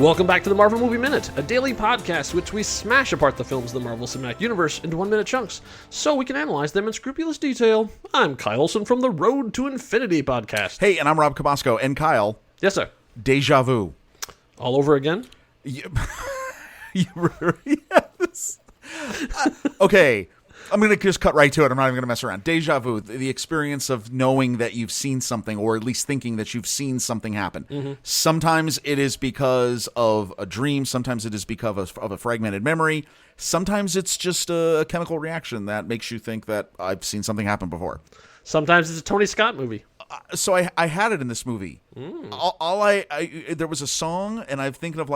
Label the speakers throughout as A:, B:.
A: Welcome back to the Marvel Movie Minute, a daily podcast which we smash apart the films of the Marvel Cinematic Universe into 1-minute chunks so we can analyze them in scrupulous detail. I'm Kyle Olson from the Road to Infinity podcast.
B: Hey, and I'm Rob Cabasco. And Kyle.
A: Yes, sir.
B: Deja vu.
A: All over again?
B: Yes. Okay. I'm going to just cut right to it. I'm not even going to mess around. Deja vu, the experience of knowing that you've seen something, or at least thinking that you've seen something happen. Mm-hmm. Sometimes it is because of a dream. Sometimes it is because of a fragmented memory. Sometimes it's just a chemical reaction that makes you think that I've seen something happen before.
A: Sometimes it's a Tony Scott movie.
B: So I had it in this movie. There was a song, and I'm thinking of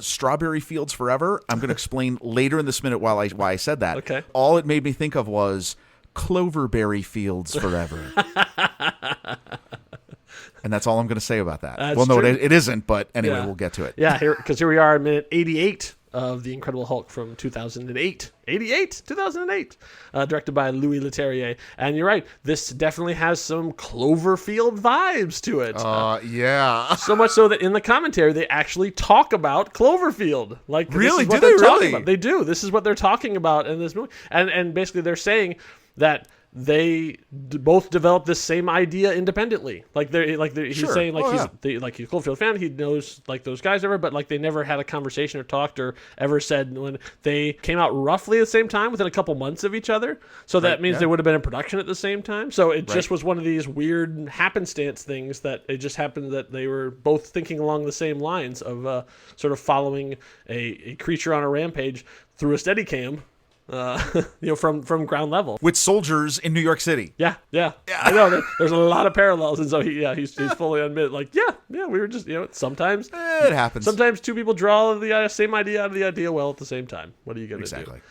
B: Strawberry Fields Forever. I'm going to explain later in this minute why I said that.
A: Okay.
B: All it made me think of was Cloverberry Fields Forever. And that's all I'm going to say about that. It isn't, but anyway, We'll get to it.
A: Yeah, because here we are in minute 88 of The Incredible Hulk from 2008. 2008. Directed by Louis Leterrier. And you're right, this definitely has some Cloverfield vibes to it.
B: Yeah.
A: So much so that in the commentary, they actually talk about Cloverfield.
B: Really?
A: Do they really? They do. This is what they're talking about in this movie. And basically they're saying that they both developed this same idea independently. He's saying he's a Cloverfield fan. He knows those guys ever, but they never had a conversation or talked or ever said when they came out roughly at the same time within a couple months of each other. So that means they would have been in production at the same time. So it just was one of these weird happenstance things that it just happened that they were both thinking along the same lines of sort of following a creature on a rampage through a Steadicam. From ground level
B: with soldiers in New York City.
A: Yeah. I know there's a lot of parallels, and so he's fully admitted we were just sometimes
B: it happens.
A: Sometimes two people draw the same idea out of the idea well at the same time. What are you going to do?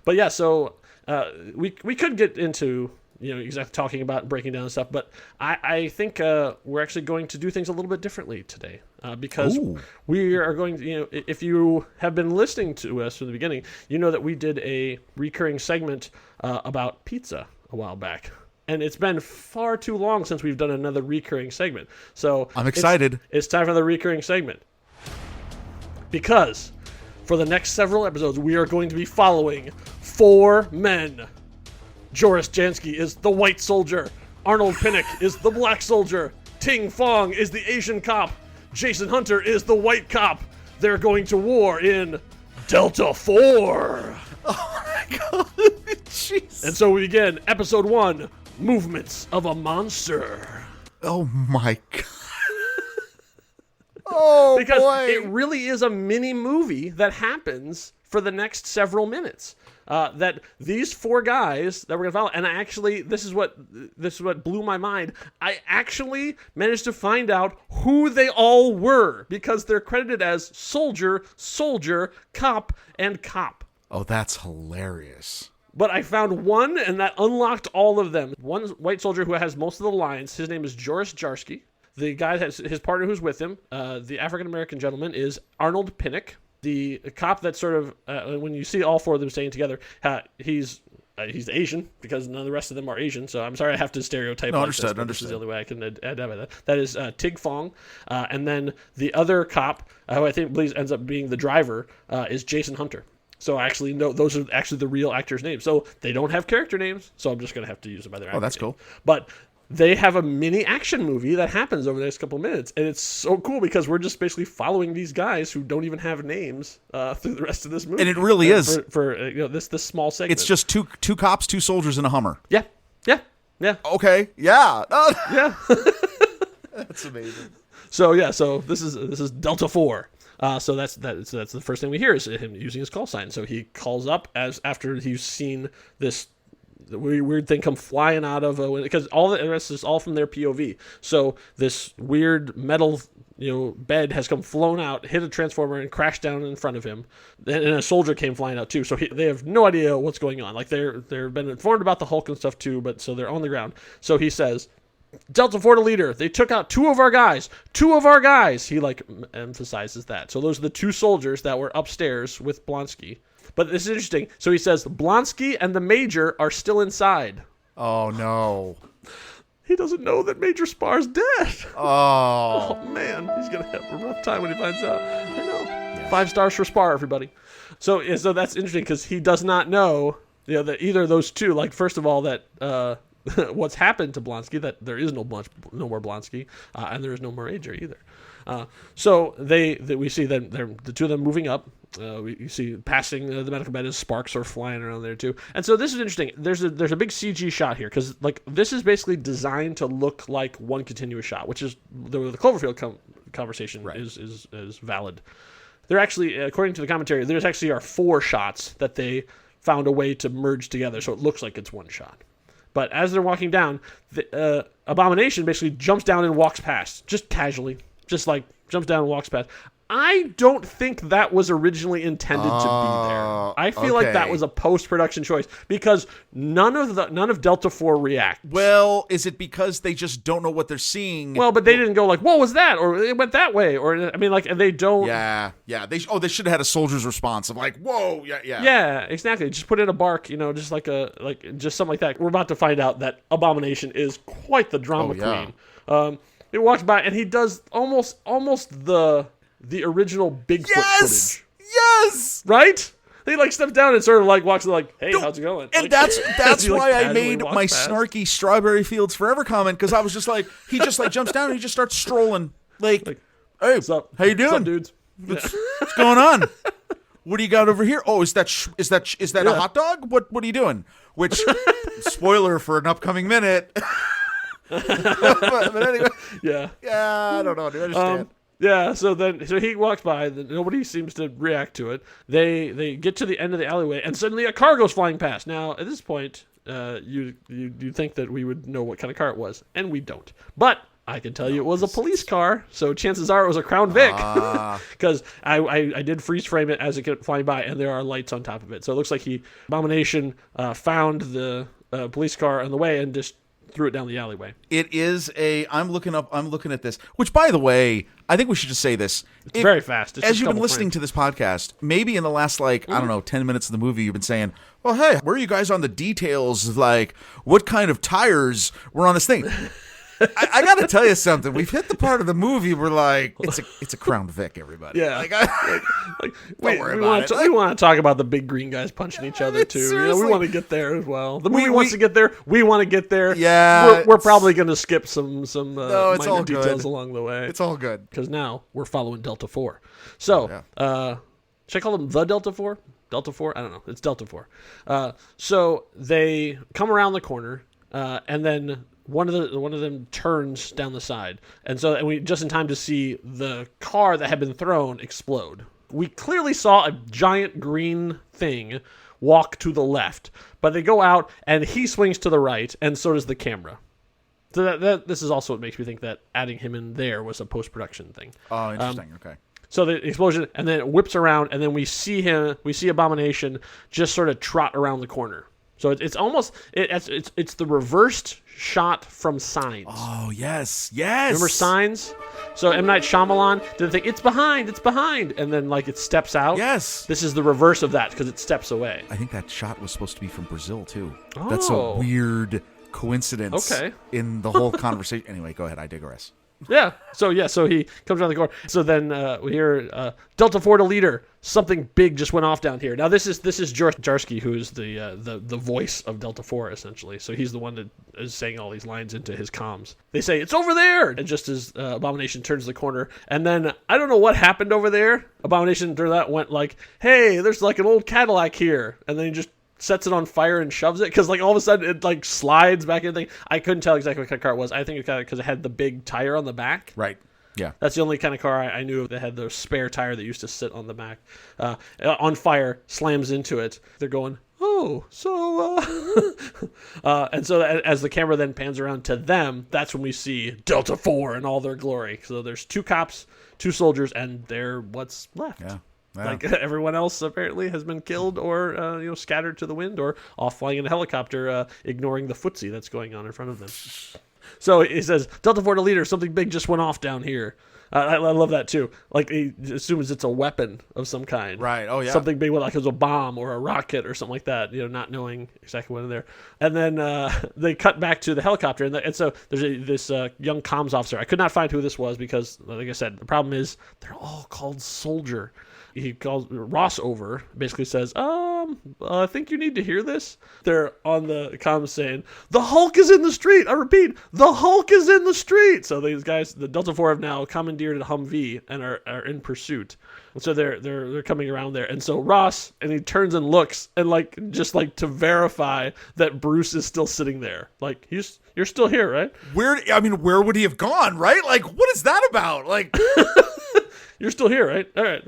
A: But yeah, so we could get into exactly talking about and breaking down stuff, but I think we're actually going to do things a little bit differently today because we are going to, if you have been listening to us from the beginning, you know that we did a recurring segment about pizza a while back. And it's been far too long since we've done another recurring segment. So
B: I'm excited.
A: It's time for the recurring segment. Because for the next several episodes, we are going to be following 4 men. Joris Jansky is the white soldier. Arnold Pinnock is the black soldier. Ting Fong is the Asian cop. Jason Hunter is the white cop. They're going to war in Delta 4.
B: Oh my god. Jeez.
A: And so we begin episode 1, Movements of a Monster.
B: Oh my god. Oh,
A: because
B: boy.
A: It really is a mini movie that happens for the next several minutes. That these 4 guys that we're gonna follow, and this is what blew my mind. I actually managed to find out who they all were because they're credited as soldier, cop, and cop.
B: Oh, that's hilarious.
A: But I found one, and that unlocked all of them. One white soldier who has most of the lines. His name is Joris Jarsky. The guy has his partner who's with him. The African American gentleman is Arnold Pinnock. The cop that sort of, when you see all 4 of them staying together, he's Asian because none of the rest of them are Asian. So I'm sorry I have to stereotype.
B: No, understood.
A: This is the only way I can add that. That is Tig Fong, and then the other cop, who I think ends up being the driver, is Jason Hunter. So actually, no, those are actually the real actors' names. So they don't have character names. So I'm just gonna have to use them by their.
B: Oh, that's cool.
A: But they have a mini action movie that happens over the next couple of minutes, and it's so cool because we're just basically following these guys who don't even have names through the rest of this movie.
B: And it really is
A: for this small segment.
B: It's just two cops, 2 soldiers, and a Hummer.
A: Yeah.
B: Okay, yeah,
A: yeah.
B: That's amazing.
A: So this is Delta 4. So that's the first thing we hear is him using his call sign. So he calls up after he's seen this weird thing come flying out of because all the rest is all from their POV. So this weird metal bed has flown out, hit a transformer, and crashed down in front of him. And a soldier came flying out too. So they have no idea what's going on. They've been informed about the Hulk and stuff too, but so they're on the ground. So he says, Delta 4 to leader. They took out 2 of our guys. 2 of our guys. He emphasizes that. So those are the 2 soldiers that were upstairs with Blonsky. But this is interesting. So he says Blonsky and the major are still inside.
B: Oh no.
A: he doesn't know that Major Spar's dead.
B: Oh.
A: Oh, man. He's going to have a rough time when he finds out. I know. Yeah. 5 stars for Spar, everybody. So that's interesting because he does not know, that either of those two, like, first of all, that what's happened to Blonsky, that there is no more Blonsky, and there is no more Ager either. So we see them, the two of them moving up. You see passing the medical bed as sparks are flying around there too. And so this is interesting. There's a big CG shot here because like this is basically designed to look like one continuous shot, which is the Cloverfield conversation right. is valid. There actually, according to the commentary, there's actually are 4 shots that they found a way to merge together so it looks like it's one shot. But as they're walking down, the Abomination basically jumps down and walks past, just casually. Just like jumps down and walks past. I don't think that was originally intended to be there. I feel like that was a post-production choice because none of Delta 4 react.
B: Well, is it because they just don't know what they're seeing?
A: Well, but they didn't go like, "What was that?" or "It went that way," or I mean, like they don't.
B: Yeah. They should have had a soldier's response of like, "Whoa, yeah."
A: Yeah, exactly. Just put in a bark, just just something like that. We're about to find out that Abomination is quite the drama queen. He walks by and he does almost the original Bigfoot footage.
B: Yes.
A: Right? He like steps down and sort of like walks like, "Hey, how's it going?"
B: And
A: like,
B: that's why I made my snarky Strawberry Fields Forever comment because I was just like, he just like jumps down and he just starts strolling like "Hey,
A: what's up?
B: How you doing,
A: what's up, dudes?
B: What's going on? What do you got over here? Oh, is that a hot dog? What are you doing?" Which spoiler for an upcoming minute. but anyway,
A: yeah,
B: I don't know. Do you understand?
A: So he walks by. Nobody seems to react to it. They get to the end of the alleyway, and suddenly a car goes flying past. Now, at this point, you think that we would know what kind of car it was, and we don't. But I can tell you it was a police car, so chances are it was a Crown Vic, because I did freeze frame it as it kept flying by, and there are lights on top of it. So it looks like Abomination found the police car on the way and just threw it down the alleyway.
B: It is I'm looking at this, which by the way, I think we should just say this.
A: It's very fast.
B: As you've been listening to this podcast, maybe in the last I don't know, 10 minutes of the movie, you've been saying, "Well, hey, where are you guys on the details? Like, what kind of tires were on this thing?" I got to tell you something. We've hit the part of the movie where like it's a Crown Vic, everybody.
A: Yeah.
B: Don't worry about it.
A: We want to talk about the big green guys punching each other too. We want to get there as well. The movie wants to get there. We want to get there.
B: Yeah.
A: We're probably going to skip some minor details
B: good.
A: along the way.
B: It's all good
A: because now we're following Delta 4. So should I call them the Delta 4? Delta 4? I don't know. It's Delta 4. So they come around the corner and then one of them turns down the side, and we just in time to see the car that had been thrown explode. We clearly saw a giant green thing walk to the left, but they go out and he swings to the right, and so does the camera. So this is also what makes me think that adding him in there was a post-production thing.
B: Oh, interesting. Okay.
A: So the explosion, and then it whips around, and then we see Abomination just sort of trot around the corner. So it's almost it's the reversed shot from Signs.
B: Oh yes.
A: Remember Signs? So M. Night Shyamalan did think it's behind, and then like it steps out.
B: Yes.
A: This is the reverse of that because it steps away.
B: I think that shot was supposed to be from Brazil too.
A: Oh.
B: That's a weird coincidence.
A: Okay.
B: In the whole conversation. Anyway, go ahead. I digress.
A: Yeah. So he comes around the corner. So then we hear Delta 4 to leader. Something big just went off down here. Now this is Jarsky, who is the voice of Delta 4 essentially. So he's the one that is saying all these lines into his comms. They say it's over there, and just as Abomination turns the corner, and then I don't know what happened over there. Abomination during that went like, "Hey, there's like an old Cadillac here," and then he just sets it on fire and shoves it because like all of a sudden it like slides back in. I couldn't tell exactly what kind of car it was. I think it's because it had the big tire on the back.
B: Right. Yeah.
A: That's the only kind of car I knew of that had the spare tire that used to sit on the back. On fire, slams into it. They're going, "Oh, so..." and so as the camera then pans around to them, that's when we see Delta 4 in all their glory. So there's 2 cops, 2 soldiers, and they're what's left.
B: Yeah. Wow.
A: Like everyone else apparently has been killed or scattered to the wind or off flying in a helicopter, ignoring the footsie that's going on in front of them. So he says, "Delta 4 to leader, something big just went off down here." I love that too. Like he assumes it's a weapon of some kind,
B: Right. Oh yeah.
A: something big, like it was a bomb or a rocket or something like that. Not knowing exactly what in there. And then they cut back to the helicopter, and so there's this young comms officer. I could not find who this was because, like I said, the problem is they're all called Soldier. He calls Ross over, basically says, I think you need to hear this. They're on the comms saying, the Hulk is in the street. I repeat, the Hulk is in the street. So these guys, the Delta 4 have now commandeered a Humvee and are in pursuit. And so they're coming around there. And so Ross, and he turns and looks, and just to verify that Bruce is still sitting there. Like, you're still here, right?
B: Where would he have gone, right? Like, what is that about? Like...
A: You're still here, right? All right.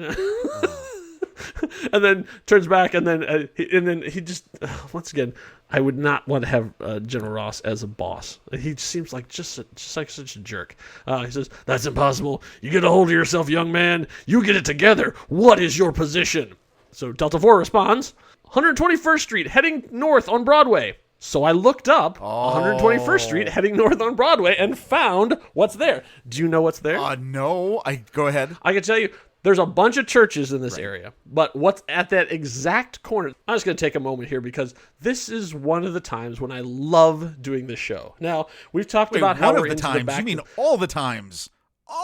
A: And then turns back, and then he just once again, I would not want to have General Ross as a boss. He seems like just like such a jerk. He says, "That's impossible. You get a hold of yourself, young man. You get it together. What is your position?" So Delta 4 responds, 121st Street, heading north on Broadway. So I looked up 121st Street heading north on Broadway and found what's there. Do you know what's there?
B: No. Go ahead.
A: I can tell you, there's a bunch of churches in this area, but what's at that exact corner? I'm just going to take a moment here because this is one of the times when I love doing this show. Now, we've talked about how we're into the back.
B: You mean all the times?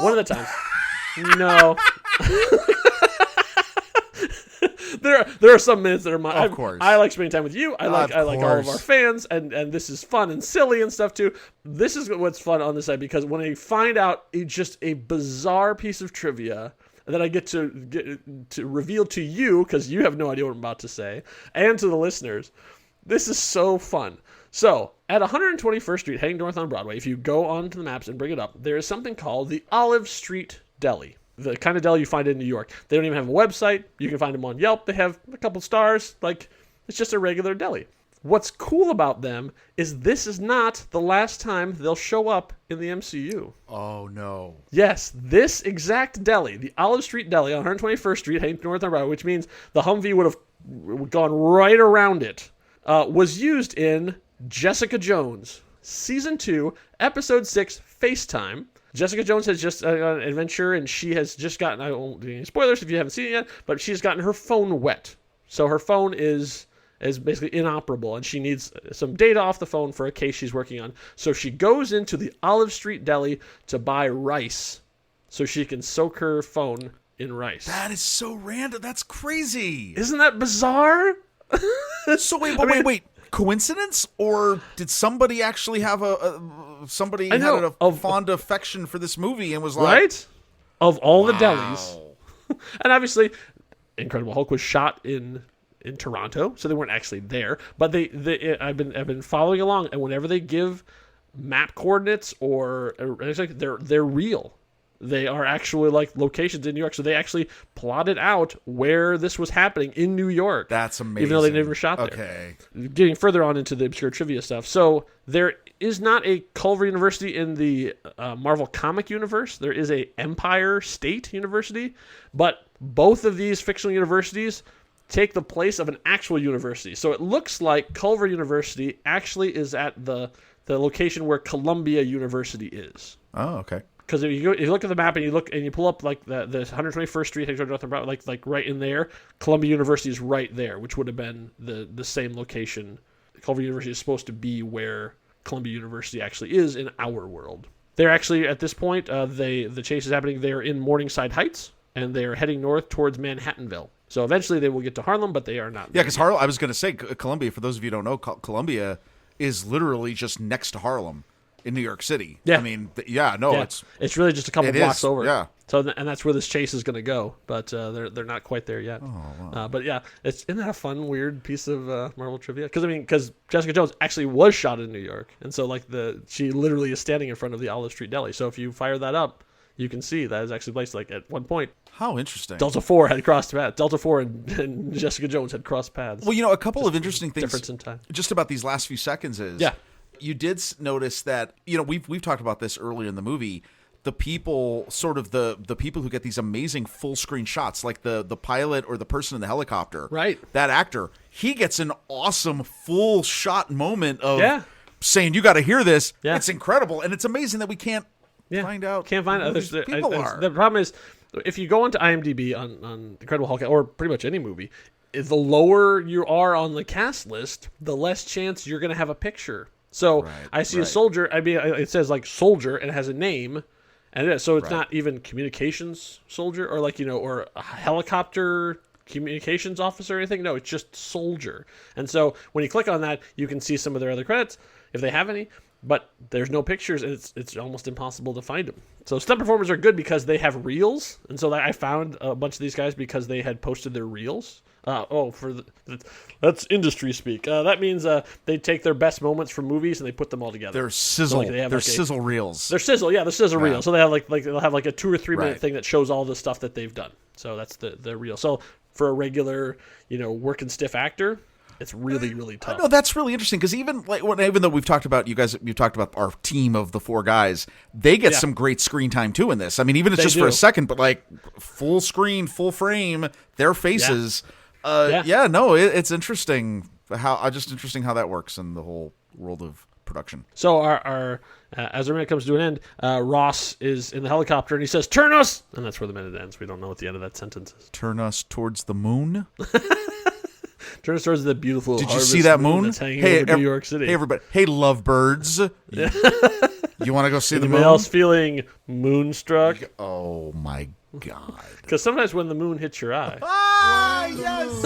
A: One of the times. No. There are some minutes that are mine.
B: Of course.
A: I like spending time with you. I like all of our fans, and this is fun and silly and stuff too. This is what's fun on this side because when I find out just a bizarre piece of trivia that I get to reveal to you because you have no idea what I'm about to say, and to the listeners, this is so fun. So at 121st Street, heading north on Broadway, if you go onto the maps and bring it up, there is something called the Olive Street Deli. The kind of deli you find in New York. They don't even have a website. You can find them on Yelp. They have a couple stars. Like, it's just a regular deli. What's cool about them is this is not the last time they'll show up in the MCU.
B: Oh, no.
A: Yes, this exact deli, the Olive Street Deli on 121st Street, heading north on Broadway, which means the Humvee would have gone right around it, was used in Jessica Jones, Season 2, Episode 6, FaceTime. Jessica Jones has just an adventure, and she has just gotten, I won't do any spoilers if you haven't seen it yet, but she's gotten her phone wet. So her phone is basically inoperable, and she needs some data off the phone for a case she's working on. So she goes into the Olive Street Deli to buy rice so she can soak her phone in rice.
B: That is so random. That's crazy.
A: Isn't that bizarre?
B: So wait. Coincidence, or did somebody actually have somebody had a fond affection for this movie and was like, right? Of all the delis,
A: and obviously, Incredible Hulk was shot in Toronto, so they weren't actually there. But I've been following along, and whenever they give map coordinates they're real. They are actually like locations in New York, so they actually plotted out where this was happening in New York.
B: That's amazing.
A: Even though they never shot there.
B: Okay.
A: Getting further on into the obscure trivia stuff. So there is not a Culver University in the Marvel comic universe. There is a Empire State University, but both of these fictional universities take the place of an actual university. So it looks like Culver University actually is at the location where Columbia University is.
B: Oh, okay.
A: Because if you look at the map and you pull up like the 121st Street, like right in there, Columbia University is right there, which would have been the same location. Culver University is supposed to be where Columbia University actually is in our world. They're actually at this point, the chase is happening. They're in Morningside Heights and they are heading north towards Manhattanville. So eventually they will get to Harlem, but they are not.
B: Yeah, because Harlem. I was going to say Columbia. For those of you who don't know, Columbia is literally just next to Harlem. In New York City.
A: Yeah.
B: I mean, it's
A: really just a couple blocks over.
B: Yeah.
A: So, and that's where this chase is going to go, but they're not quite there yet.
B: Oh, wow.
A: But yeah, isn't that a fun, weird piece of Marvel trivia? Because Jessica Jones actually was shot in New York, and so she literally is standing in front of the Olive Street Deli. So if you fire that up, you can see that is actually placed like at one point.
B: How interesting.
A: Delta 4 had crossed paths. Delta 4 and Jessica Jones had crossed paths.
B: Well, a couple of interesting things.
A: Difference in time.
B: Just about these last few seconds is.
A: Yeah.
B: You did notice that, we've talked about this earlier in the movie, the people, sort of the people who get these amazing full screen shots, like the pilot or the person in the helicopter.
A: Right.
B: That actor, he gets an awesome full shot moment of
A: saying,
B: you got to hear this.
A: Yeah.
B: It's incredible. And it's amazing that we can't find out.
A: Can't find
B: who
A: out.
B: these people are.
A: The problem is, if you go onto IMDb on Incredible Hulk or pretty much any movie, the lower you are on the cast list, the less chance you're going to have a picture. So I see a soldier. I mean, it says like soldier and it has a name, and it is. So it's not even communications soldier or like or a helicopter communications officer or anything. No, it's just soldier. And so when you click on that, you can see some of their other credits if they have any. But there's no pictures, and it's almost impossible to find them. So stunt performers are good because they have reels, and so I found a bunch of these guys because they had posted their reels. That's industry speak. That means they take their best moments from movies and they put them all together.
B: They're sizzle.
A: So
B: they're sizzle reels.
A: They're sizzle. Yeah, they're sizzle reels. So they have they'll have like a 2 or 3 minute thing that shows all the stuff that they've done. So that's the reel. So for a regular working stiff actor, it's really, really tough.
B: No, that's really interesting because even though you've talked about our team of the 4 guys, they get some great screen time too in this. I mean, even if it's just for a second, but like full screen, full frame, their faces. It's interesting how that works in the whole world of production.
A: So our as our minute comes to an end, Ross is in the helicopter and he says, "Turn us," and that's where the minute ends. We don't know what the end of that sentence is.
B: Turn us towards the moon.
A: Turn us towards the beautiful.
B: Did you see that moon
A: that's hanging over New York City?
B: Hey, everybody! Hey, lovebirds! You want to go see the moon?
A: Anybody else feeling moonstruck?
B: Oh my God!
A: Because sometimes when the moon hits your eye,
B: yes,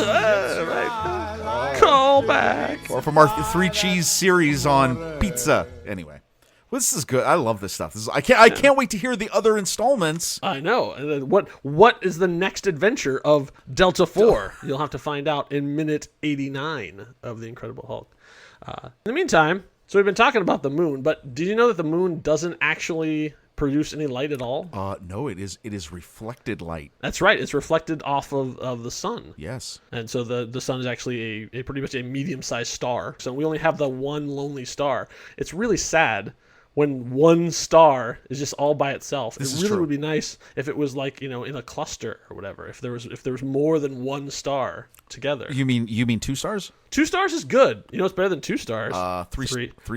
A: call back.
B: Or from our 3 cheese series on pizza. Anyway. Well, this is good. I love this stuff. I can't wait to hear the other installments.
A: I know. And then what is the next adventure of Delta 4? You'll have to find out in minute 89 of The Incredible Hulk. In the meantime, so we've been talking about the moon, but did you know that the moon doesn't actually produce any light at all?
B: No, it is reflected light.
A: That's right. It's reflected off of the sun.
B: Yes.
A: And so the sun is actually a pretty much a medium-sized star. So we only have the one lonely star. It's really sad when one star is just all by itself. It really would be nice if it was like, in a cluster or whatever. If there was more than one star together.
B: You mean 2 stars?
A: 2 stars is good. It's better than 2 stars.
B: 3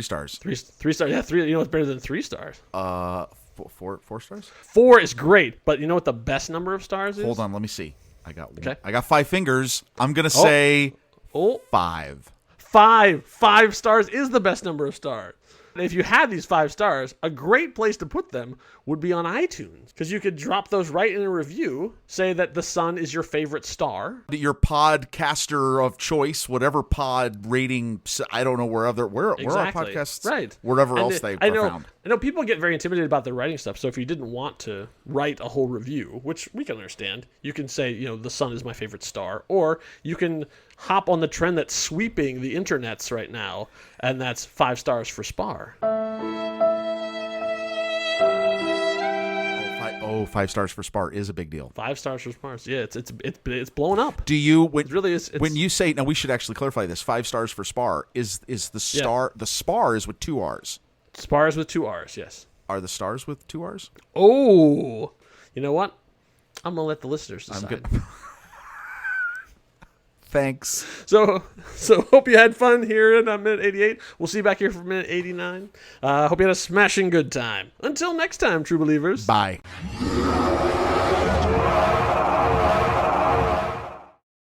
B: stars.
A: 3 stars. Yeah, 3. It's better than 3 stars.
B: 4 stars?
A: 4 is great, but you know what the best number of stars is?
B: Hold on, let me see. I got 5 fingers. I'm going to say 5.
A: 5 stars is the best number of stars. If you had these 5 stars, a great place to put them would be on iTunes, because you could drop those right in a review, say that the sun is your favorite star.
B: Your podcaster of choice, whatever pod rating, I don't know where our podcasts,
A: right?
B: Wherever else they are found.
A: I know people get very intimidated about the writing stuff, so if you didn't want to write a whole review, which we can understand, you can say, the sun is my favorite star, or you can hop on the trend that's sweeping the internets right now, and that's 5 stars for Spar.
B: 5 stars for Spar is a big deal.
A: 5 stars for Spar. Yeah, it's blowing up.
B: Do you?
A: It really is.
B: When you say, now we should actually clarify this. 5 stars for Spar is the star. Yeah. The Spar is with 2 R's.
A: Spar is with 2 R's. Yes.
B: Are the stars with 2 R's?
A: Oh, you know what? I'm gonna let the listeners decide.
B: I'm good. Thanks.
A: So hope you had fun here in minute 88. We'll see you back here for minute 89. Hope you had a smashing good time. Until next time, true believers.
B: Bye.